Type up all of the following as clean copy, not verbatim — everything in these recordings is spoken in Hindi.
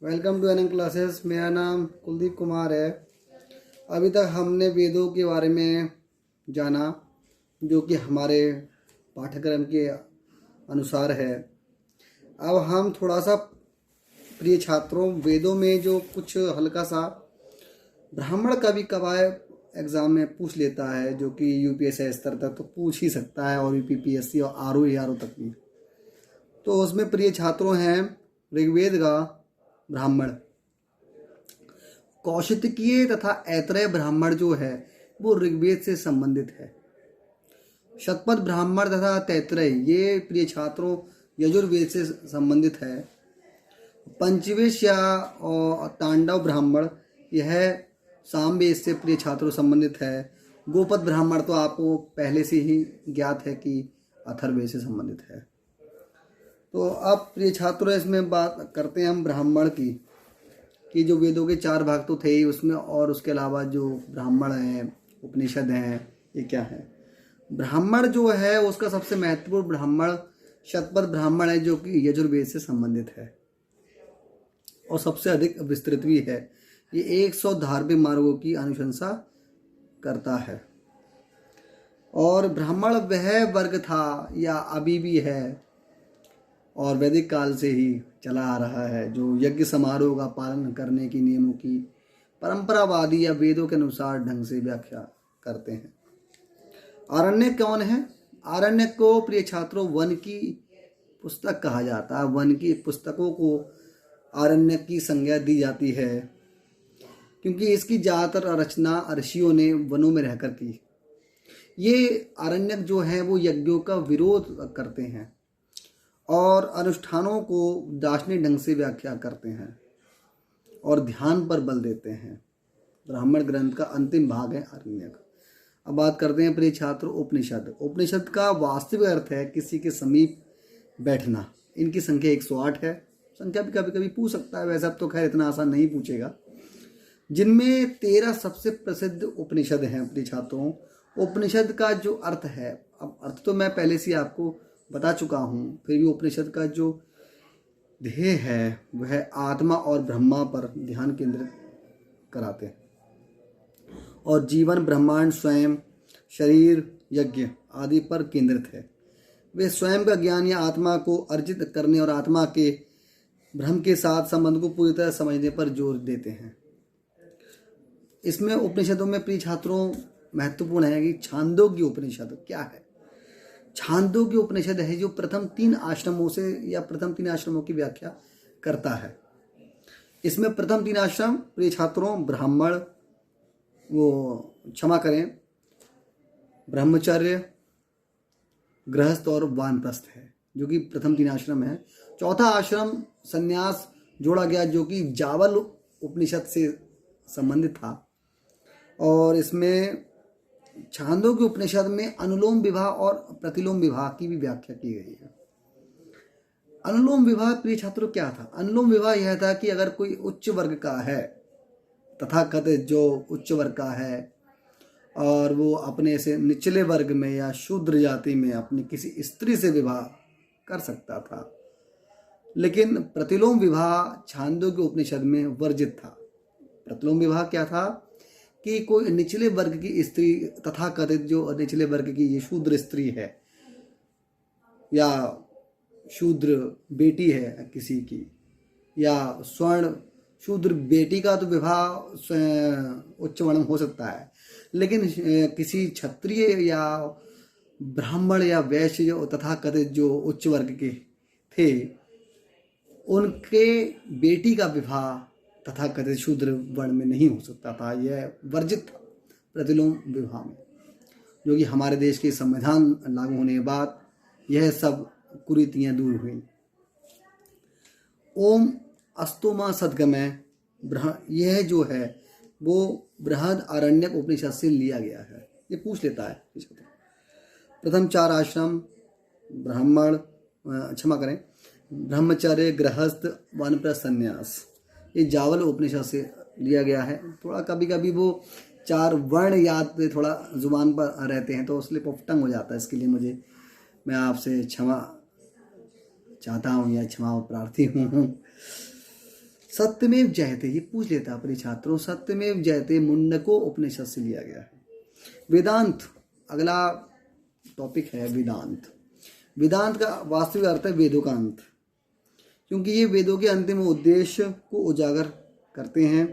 Welcome to NM classes. मेरा नाम कुलदीप कुमार है। अभी तक हमने वेदों के बारे में जाना, जो कि हमारे पाठ्यक्रम के अनुसार है। अब हम थोड़ा सा प्रिय छात्रों, वेदों में जो कुछ हल्का सा ब्राह्मण का भी कवायद एग्ज़ाम में पूछ लेता है, जो कि यूपीएससी स्तर तक तो पूछ ही सकता है, और यूपीपीएससी और आरओ तक भी। तो उसमें प्रिय छात्रों हैं ऋग्वेद का ब्राह्मण, कौशितकीय तथा ऐतरेय ब्राह्मण जो है वो ऋग्वेद से संबंधित है। शतपथ ब्राह्मण तथा तैतरेय ये प्रिय छात्रों यजुर्वेद से संबंधित है। पंचवेश या और तांडव ब्राह्मण यह सामवेद से प्रिय छात्रों संबंधित है। गोपद ब्राह्मण तो आपको पहले से ही ज्ञात है कि अथर्ववेद से संबंधित है। तो अब प्रिय छात्रों इसमें बात करते हैं हम ब्राह्मण की, कि जो वेदों के 4 भाग तो थे ही उसमें, और उसके अलावा जो ब्राह्मण हैं, उपनिषद हैं, ये क्या है। ब्राह्मण जो है उसका सबसे महत्वपूर्ण ब्राह्मण शतपथ ब्राह्मण है, जो कि यजुर्वेद से संबंधित है और सबसे अधिक विस्तृत भी है। ये 100 धार्मिक मार्गों की अनुशंसा करता है। और ब्राह्मण वह वर्ग था या अभी भी है और वैदिक काल से ही चला आ रहा है, जो यज्ञ समारोह का पालन करने की नियमों की परंपरावादी या वेदों के अनुसार ढंग से व्याख्या करते हैं। आरण्यक कौन है? आरण्यक को प्रिय छात्रों वन की पुस्तक कहा जाता है। वन की पुस्तकों को आरण्यक की संज्ञा दी जाती है, क्योंकि इसकी ज़्यादातर रचना ऋषियों ने वनों में रहकर की। ये आरण्यक जो हैं वो यज्ञों का विरोध करते हैं और अनुष्ठानों को दार्शनिक ढंग से व्याख्या करते हैं और ध्यान पर बल देते हैं। ब्राह्मण ग्रंथ का अंतिम भाग है आरण्यक। अब बात करते हैं प्रिय छात्र उपनिषद। उपनिषद का वास्तविक अर्थ है किसी के समीप बैठना। इनकी संख्या 108 है। संख्या भी कभी कभी पूछ सकता है, वैसे अब तो खैर इतना आसान नहीं पूछेगा। जिनमें 13 सबसे प्रसिद्ध उपनिषद हैं प्रिय छात्रों। उपनिषद का जो अर्थ है, अब अर्थ तो मैं पहले से आपको बता चुका हूँ, फिर भी उपनिषद का जो ध्येय है वह आत्मा और ब्रह्मा पर ध्यान केंद्रित कराते हैं और जीवन, ब्रह्मांड, स्वयं, शरीर, यज्ञ आदि पर केंद्रित है। वे स्वयं का ज्ञान या आत्मा को अर्जित करने और आत्मा के ब्रह्म के साथ संबंध को पूरी तरह समझने पर जोर देते हैं। इसमें उपनिषदों में प्रिय छात्रों महत्वपूर्ण है कि छांदोग्य उपनिषद क्या है। छांदोग्य उपनिषद है जो प्रथम 3 आश्रमों से या प्रथम 3 आश्रमों की व्याख्या करता है। इसमें प्रथम 3 आश्रम प्रिय छात्रों ब्राह्मण, क्षमा करें, ब्रह्मचर्य, गृहस्थ और वानप्रस्थ है, जो कि प्रथम 3 आश्रम है। चौथा आश्रम संन्यास जोड़ा गया, जो कि जावल उपनिषद से संबंधित था। और इसमें छांदोग्य उपनिषद में अनुलोम विवाह और प्रतिलोम विवाह की भी व्याख्या की गई है। अनुलोम विवाह प्रिय छात्रों क्या था? अनुलोम विवाह यह था कि अगर कोई उच्च वर्ग का है, तथाकथित जो उच्च वर्ग का है, और वो अपने से निचले वर्ग में या शूद्र जाति में अपनी किसी स्त्री से विवाह कर सकता था। लेकिन प्रतिलोम विवाह छांदोग्य उपनिषद में वर्जित था। प्रतिलोम विवाह क्या था कि कोई निचले वर्ग की स्त्री, तथाकथित जो निचले वर्ग की ये शूद्र स्त्री है या शूद्र बेटी है किसी की, या स्वर्ण शूद्र बेटी का तो विवाह उच्च वर्ण हो सकता है, लेकिन किसी क्षत्रिय या ब्राह्मण या वैश्य जो तथाकथित जो उच्च वर्ग के थे, उनके बेटी का विवाह तथाकथित शूद्र वर्ण में नहीं हो सकता था। यह वर्जित था प्रतिलोम विवाह में, जो कि हमारे देश के संविधान लागू होने के बाद यह सब कुरीतियाँ दूर हुई। ओम अस्तोमा सद्गमय यह जो है वो बृहद आरण्यक उपनिषद से लिया गया है। ये पूछ लेता है। प्रथम 4 आश्रम ब्राह्मण, क्षमा करें, ब्रह्मचर्य, गृहस्थ, वानप्रस्थ, संन्यास, ये जावल उपनिषद से लिया गया है। थोड़ा कभी कभी वो 4 वर्ण याद थोड़ा जुबान पर रहते हैं तो स्लिप ऑफ टंग हो जाता है। इसके लिए मैं आपसे क्षमा चाहता हूँ या क्षमा प्रार्थी हूँ। सत्यमेव जयते, ये पूछ लेता अपने छात्रों, सत्यमेव जयते मुंडको उपनिषद से लिया गया है। वेदांत, अगला टॉपिक है वेदांत। वेदांत का वास्तविक अर्थ है वेदों का अंत, क्योंकि ये वेदों के अंतिम उद्देश्य को उजागर करते हैं।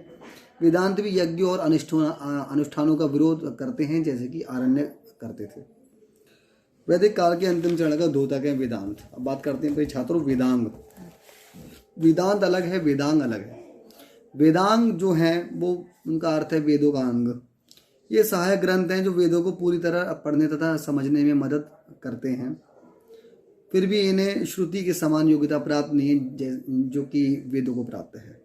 वेदांत भी यज्ञ और अनुष्ठानों का विरोध करते हैं, जैसे कि आरण्य करते थे। वैदिक काल के अंतिम चरण का द्योतक है वेदांत। अब बात करते हैं छात्रों वेदांग। वेदांत अलग है, वेदांग अलग है। वेदांग जो है वो उनका अर्थ है वेदों का अंग। ये सहायक ग्रंथ हैं जो वेदों को पूरी तरह पढ़ने तथा समझने में मदद करते हैं, फिर भी इन्हें श्रुति के समान योग्यता प्राप्त नहीं है जो कि वेदों को प्राप्त है।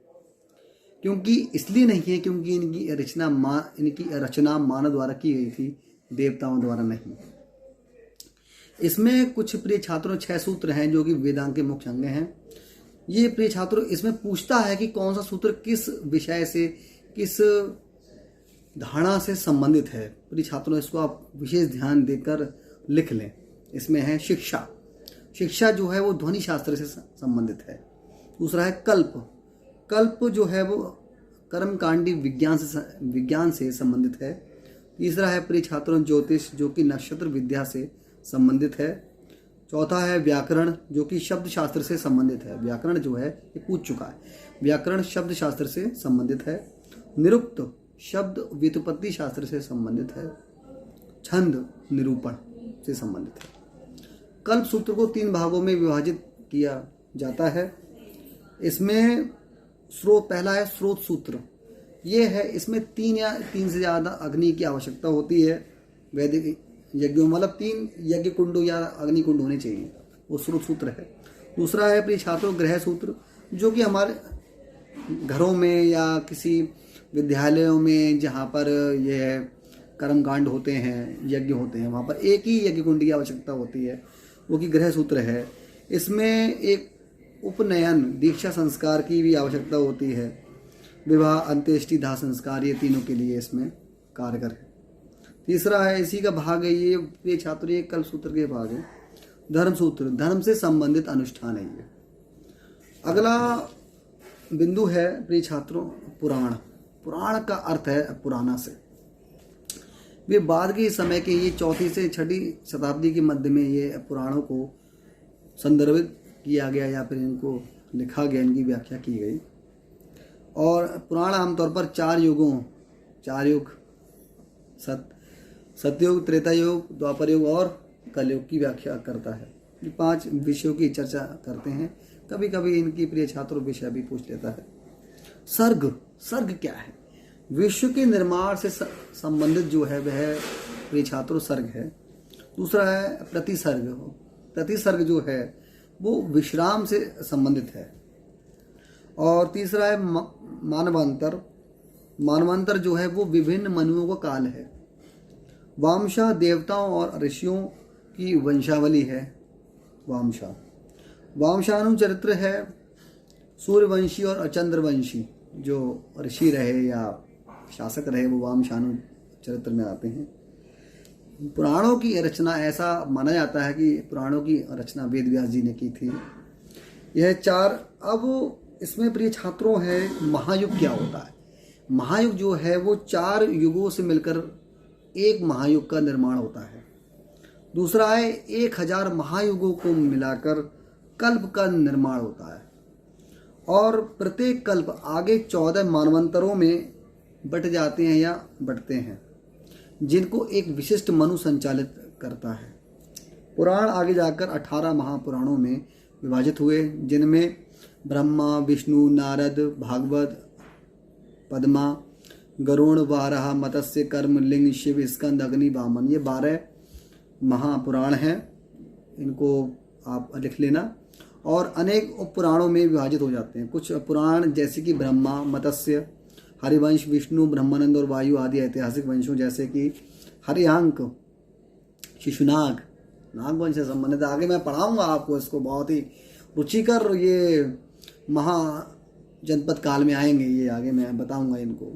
क्योंकि इसलिए नहीं है क्योंकि इनकी रचना मानव द्वारा की गई थी, देवताओं द्वारा नहीं। इसमें कुछ प्रिय छात्रों 6 सूत्र हैं जो कि वेदांग के मुख्य अंग हैं। ये प्रिय छात्रों इसमें पूछता है कि कौन सा सूत्र किस विषय से, किस धारणा से संबंधित है। प्रिय छात्रों इसको आप विशेष ध्यान देकर लिख लें। इसमें है शिक्षा। शिक्षा जो है वो ध्वनि शास्त्र से संबंधित है। दूसरा है कल्प। कल्प जो है वो कर्मकांडी विज्ञान से संबंधित है। तीसरा है प्रिय छात्रों ज्योतिष, जो कि नक्षत्र विद्या से संबंधित है। चौथा है व्याकरण, जो कि शब्द शास्त्र से संबंधित है। व्याकरण जो है ये पूछ चुका है, व्याकरण शब्द शास्त्र से संबंधित है। निरुक्त शब्द व्युत्पत्ति शास्त्र से संबंधित है। छंद निरूपण से संबंधित है। कल्प सूत्र को 3 भागों में विभाजित किया जाता है। इसमें पहला है स्रोत सूत्र। ये है, इसमें 3 या 3 से ज़्यादा अग्नि की आवश्यकता होती है। वैदिक यज्ञों मतलब 3 यज्ञ कुंड या अग्नि कुंड होने चाहिए, वो स्रोत सूत्र है। दूसरा है प्रिय छात्रों ग्रह सूत्र, जो कि हमारे घरों में या किसी विद्यालयों में जहाँ पर यह कर्मकांड होते हैं, यज्ञ होते हैं, वहाँ पर एक ही यज्ञ कुंड की आवश्यकता होती है, वो कि गृह सूत्र है। इसमें एक उपनयन, दीक्षा संस्कार की भी आवश्यकता होती है। विवाह, अंत्येष्टि, दाह संस्कार, ये तीनों के लिए इसमें कारगर है। तीसरा है, इसी का भाग है ये छात्र, ये कल्प सूत्र के भाग है धर्म सूत्र। धर्म से संबंधित अनुष्ठान है ये। अगला बिंदु है प्रिय छात्रों पुराण। पुराण का अर्थ है पुराना से। वे बाद के समय के ये 4वीं से 6वीं शताब्दी के मध्य में ये पुराणों को संदर्भित किया गया या फिर इनको लिखा गया, इनकी व्याख्या की गई। और पुराण आमतौर पर 4 युग सतयुग, त्रेता युग, द्वापर युग और कलयुग की व्याख्या करता है। ये 5 विषयों की चर्चा करते हैं। कभी कभी इनकी प्रिय छात्रों विषय भी पूछ लेता है। सर्ग क्या है? विश्व के निर्माण से संबंधित जो है वह प्रिय छात्रों सर्ग है। दूसरा है प्रतिसर्ग। प्रतिसर्ग जो है वो विश्राम से संबंधित है। और तीसरा है मानवांतर। मानवांतर जो है वो विभिन्न मनुओं का काल है। वामशा देवताओं और ऋषियों की वंशावली है। वामशानुचरित्र है सूर्यवंशी और अचंद्रवंशी जो ऋषि रहे या शासक रहे, वो वामशानु चरित्र में आते हैं। पुराणों की रचना, ऐसा माना जाता है कि पुराणों की रचना वेद व्यास जी ने की थी। यह 4। अब इसमें प्रिय छात्रों है महायुग क्या होता है? महायुग जो है वो 4 युगों से मिलकर एक महायुग का निर्माण होता है। दूसरा है 1000 महायुगों को मिलाकर कल्प का निर्माण होता है। और प्रत्येक कल्प आगे 14 मानवंतरों में बट जाते हैं या बटते हैं, जिनको एक विशिष्ट मनु संचालित करता है। पुराण आगे जाकर 18 महापुराणों में विभाजित हुए, जिनमें ब्रह्मा, विष्णु, नारद, भागवत, पद्मा, गरुण, वाराह, मत्स्य, कर्म, लिंग, शिव, स्कंद, अग्नि, वामन, ये 12 महापुराण हैं। इनको आप लिख लेना। और अनेक उपपुराणों में विभाजित हो जाते हैं। कुछ पुराण जैसे कि ब्रह्मा, मत्स्य, हरिवंश, विष्णु, ब्रह्मानंद और वायु आदि ऐतिहासिक वंशों जैसे कि हरियांक, शिशुनाग, नागवंश से संबंधित। आगे मैं पढ़ाऊंगा आपको इसको, बहुत ही रुचिकर ये महाजनपद काल में आएंगे, ये आगे मैं बताऊंगा इनको।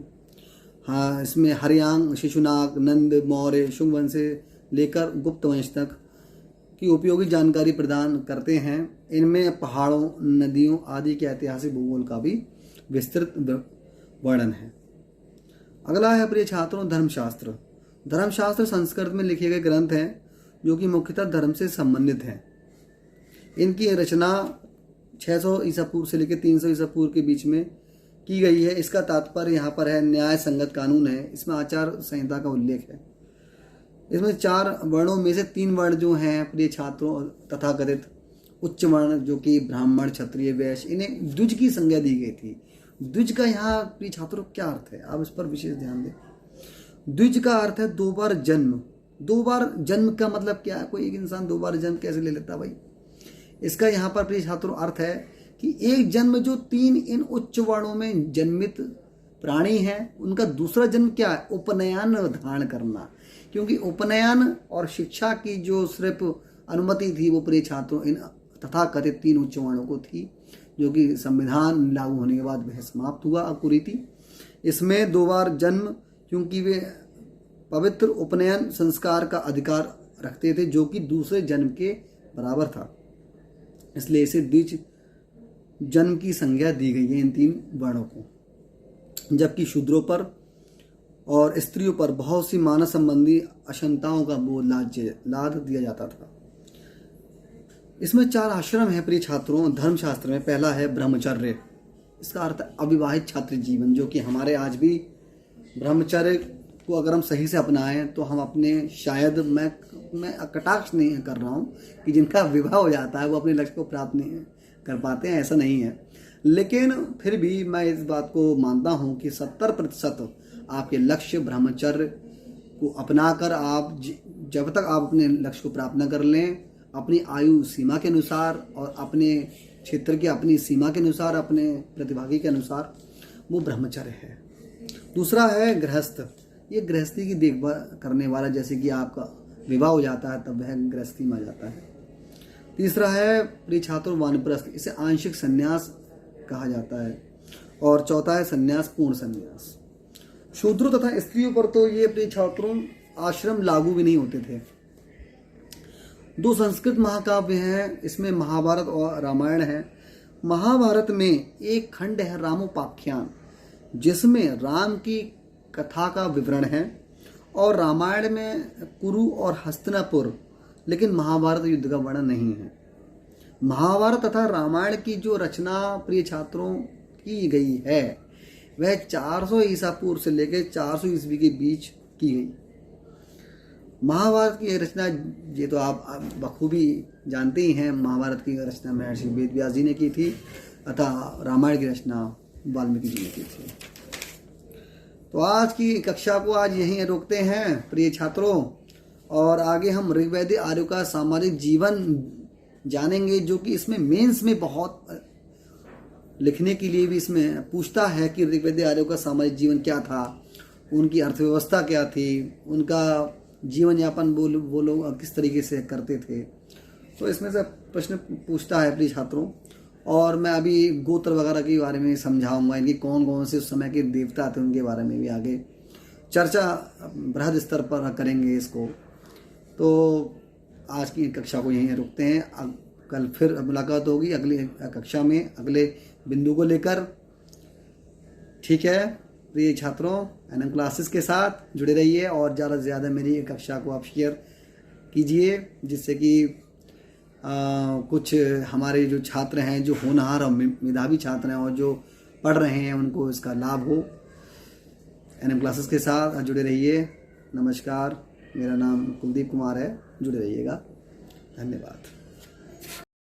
हाँ, इसमें हरियांक, शिशुनाग, नंद, मौर्य, शुंग वंश से लेकर गुप्त वंश तक की उपयोगी जानकारी प्रदान करते हैं। इनमें पहाड़ों, नदियों आदि के ऐतिहासिक भूगोल का भी विस्तृत वर्णन है। अगला है प्रिय छात्रों धर्मशास्त्र। धर्मशास्त्र संस्कृत में लिखे गए ग्रंथ हैं जो कि मुख्यतः धर्म से संबंधित हैं। इनकी रचना 600 ईसा पूर्व से लेकर 300 ईसा पूर्व के बीच में की गई है। इसका तात्पर्य यहाँ पर है न्याय संगत कानून है। इसमें आचार संहिता का उल्लेख है। इसमें 4 वर्णों में से 3 वर्ण जो हैं प्रिय छात्रों तथाकथित उच्च वर्ण जो कि ब्राह्मण, क्षत्रिय, वैश्य, इन्हें द्विज की संज्ञा दी गई थी। द्विज का यहाँ प्रिय छात्रों क्या अर्थ है, आप इस पर विशेष ध्यान दें। द्विज का अर्थ है 2 बार जन्म। 2 बार जन्म का मतलब क्या है? कोई एक इंसान 2 बार जन्म कैसे ले लेता भाई? इसका यहाँ पर प्रिय छात्रों अर्थ है कि एक जन्म जो 3 इन उच्च वर्णों में जन्मित प्राणी हैं उनका दूसरा जन्म क्या है? उपनयन धारण करना। क्योंकि उपनयन और शिक्षा की जो सिर्फ अनुमति थी वो प्रिय छात्रों इन तथाकथित 3 उच्च वर्णों को थी, जो कि संविधान लागू होने के बाद वह समाप्त हुआ कुरीति। इसमें 2 बार जन्म, क्योंकि वे पवित्र उपनयन संस्कार का अधिकार रखते थे जो कि दूसरे जन्म के बराबर था, इसलिए इसे द्विज जन्म की संज्ञा दी गई है इन 3 वर्णों को। जबकि शूद्रों पर और स्त्रियों पर बहुत सी मानव संबंधी अक्षमताओं का बोझ लाद दिया जाता था। इसमें 4 आश्रम हैं प्रिय छात्रों धर्मशास्त्र में। पहला है ब्रह्मचर्य। इसका अर्थ अविवाहित छात्र जीवन, जो कि हमारे आज भी ब्रह्मचर्य को अगर हम सही से अपनाएं तो हम अपने, शायद मैं कटाक्ष नहीं कर रहा हूँ कि जिनका विवाह हो जाता है वो अपने लक्ष्य को प्राप्त नहीं कर पाते हैं, ऐसा नहीं है। लेकिन फिर भी मैं इस बात को मानता हूँ कि 70% आपके लक्ष्य ब्रह्मचर्य को अपनाकर आप जब तक आप अपने लक्ष्य को प्राप्त न कर लें, अपनी आयु सीमा के अनुसार और अपने क्षेत्र की अपनी सीमा के अनुसार, अपने प्रतिभागी के अनुसार, वो ब्रह्मचर्य है। दूसरा है गृहस्थ। ये गृहस्थी की देखभाल करने वाला, जैसे कि आपका विवाह हो जाता है तब वह गृहस्थी में आ जाता है। तीसरा है प्रिय छात्रों वानप्रस्थ। इसे आंशिक संन्यास कहा जाता है। और चौथा है संन्यास, पूर्ण संन्यास। शूद्रों तथा स्त्रियों पर तो ये प्रिय छात्रों आश्रम लागू भी नहीं होते थे। 2 संस्कृत महाकाव्य हैं, इसमें महाभारत और रामायण है। महाभारत में एक खंड है रामोपाख्यान, जिसमें राम की कथा का विवरण है, और रामायण में कुरु और हस्तिनापुर, लेकिन महाभारत युद्ध का वर्णन नहीं है। महाभारत तथा रामायण की जो रचना प्रिय छात्रों की गई है वह 400 ईसा पूर्व से लेकर 400 ईस्वी के बीच की गई। महाभारत की रचना ये तो आप बखूबी जानते ही हैं, महाभारत की रचना महर्षि वेदव्यास जी ने की थी, अतः रामायण की रचना वाल्मीकि जी ने की थी। तो आज की कक्षा को आज यहीं रोकते हैं प्रिय छात्रों, और आगे हम ऋग्वेद आर्यों का सामाजिक जीवन जानेंगे, जो कि इसमें मेंस में बहुत लिखने के लिए भी इसमें पूछता है कि ऋग्वेद आर्यों का सामाजिक जीवन क्या था, उनकी अर्थव्यवस्था क्या थी, उनका जीवन यापन वो लोग किस तरीके से करते थे। तो इसमें से प्रश्न पूछता है प्रिय छात्रों। और मैं अभी गोत्र वगैरह के बारे में समझाऊंगा, इनके कौन कौन से उस समय के देवता थे उनके बारे में भी आगे चर्चा बृहद स्तर पर करेंगे इसको। तो आज की कक्षा को यहीं रुकते हैं। कल फिर मुलाकात होगी अगली कक्षा में अगले बिंदु को लेकर। ठीक है प्रिय छात्रों, एनएम क्लासेस के साथ जुड़े रहिए और ज़्यादा से ज़्यादा मेरी कक्षा को आप शेयर कीजिए, जिससे कि कुछ हमारे जो छात्र हैं, जो होनहार और मेधावी छात्र हैं और जो पढ़ रहे हैं, उनको इसका लाभ हो। एनएम क्लासेस के साथ जुड़े रहिए। नमस्कार, मेरा नाम कुलदीप कुमार है। जुड़े रहिएगा। धन्यवाद।